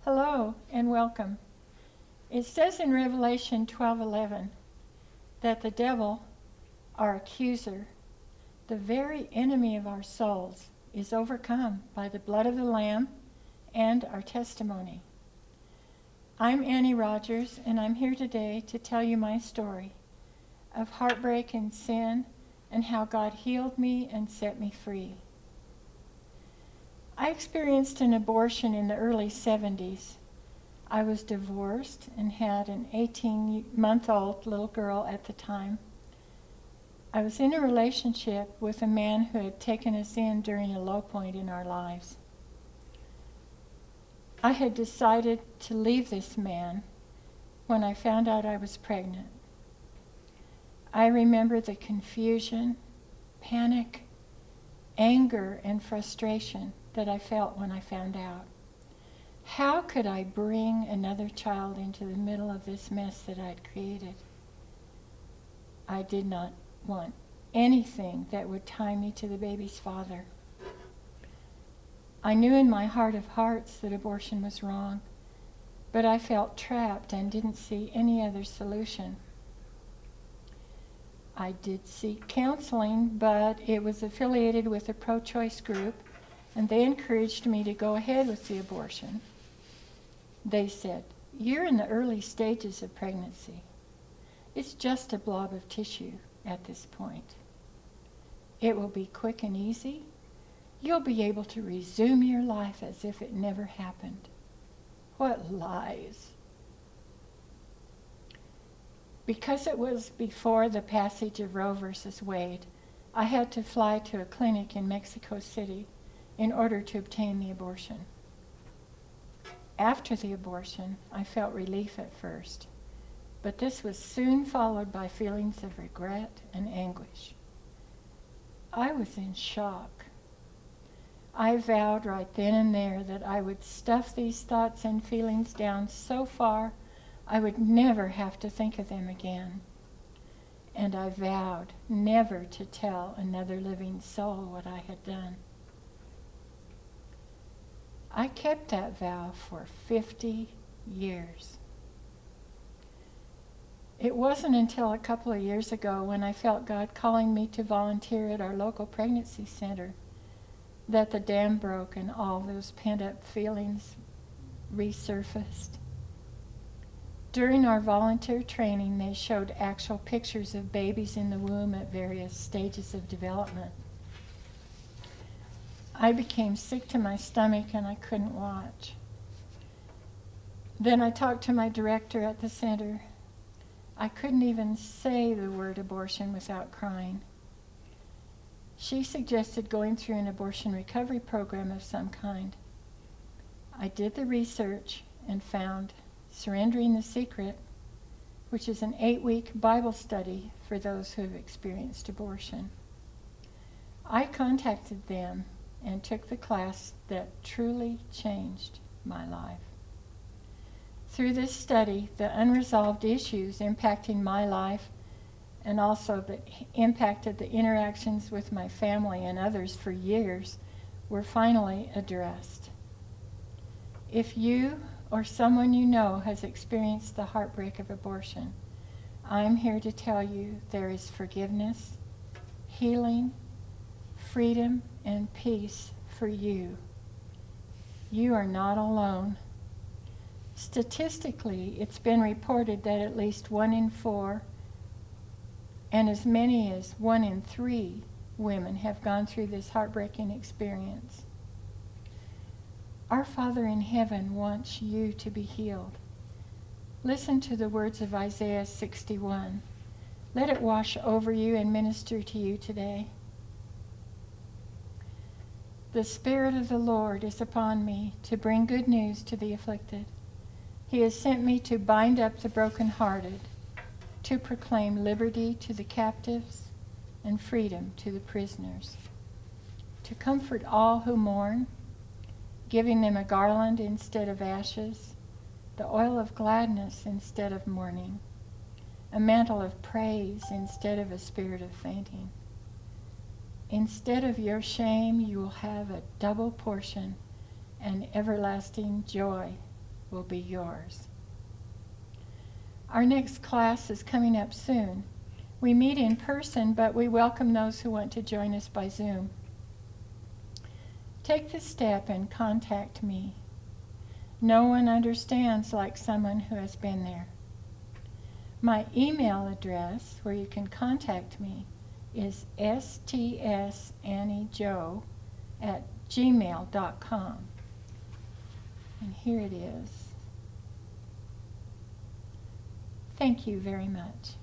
Hello and welcome. It says in Revelation 12:11 that the devil, our accuser, the very enemy of our souls, is overcome by the blood of the Lamb and our testimony. I'm Annie Rogers, and I'm here today to tell you my story of heartbreak and sin and how God healed me and set me free. I experienced an abortion in the early 70s. I was divorced and had an 18-month-old little girl at the time. I was in a relationship with a man who had taken us in during a low point in our lives. I had decided to leave this man when I found out I was pregnant. I remember the confusion, panic, anger, and frustration that I felt when I found out. How could I bring another child into the middle of this mess that I'd created? I did not want anything that would tie me to the baby's father. I knew in my heart of hearts that abortion was wrong, but I felt trapped and didn't see any other solution. I did seek counseling, but it was affiliated with a pro-choice group, and they encouraged me to go ahead with the abortion. They said, "You're in the early stages of pregnancy. It's just a blob of tissue at this point. It will be quick and easy. You'll be able to resume your life as if it never happened." What lies! Because it was before the passage of Roe versus Wade, I had to fly to a clinic in Mexico City in order to obtain the abortion. After the abortion, I felt relief at first, but this was soon followed by feelings of regret and anguish. I was in shock. I vowed right then and there that I would stuff these thoughts and feelings down so far I would never have to think of them again. And I vowed never to tell another living soul what I had done. I kept that vow for 50 years. It wasn't until a couple of years ago when I felt God calling me to volunteer at our local pregnancy center that the dam broke and all those pent-up feelings resurfaced. During our volunteer training, they showed actual pictures of babies in the womb at various stages of development. I became sick to my stomach and I couldn't watch. Then I talked to my director at the center. I couldn't even say the word abortion without crying. She suggested going through an abortion recovery program of some kind. I did the research and found Surrendering the Secret, which is an 8-week Bible study for those who have experienced abortion. I contacted them and took the class that truly changed my life. Through this study, the unresolved issues impacting my life and also that impacted the interactions with my family and others for years were finally addressed. If you or someone you know has experienced the heartbreak of abortion, I'm here to tell you there is forgiveness, healing, freedom, and peace for you. You are not alone. Statistically, it's been reported that at least 1 in 4 and as many as 1 in 3 women have gone through this heartbreaking experience. Our Father in heaven wants you to be healed. Listen to the words of Isaiah 61. Let it wash over you and minister to you today. The Spirit of the Lord is upon me to bring good news to the afflicted. He has sent me to bind up the brokenhearted, to proclaim liberty to the captives and freedom to the prisoners, to comfort all who mourn, giving them a garland instead of ashes, the oil of gladness instead of mourning, a mantle of praise instead of a spirit of fainting. Instead of your shame, you will have a double portion and everlasting joy will be yours. Our next class is coming up soon. We meet in person, but we welcome those who want to join us by Zoom. Take the step and contact me. No one understands like someone who has been there. My email address, where you can contact me, is stsanniejo@gmail.com. And here it is. Thank you very much.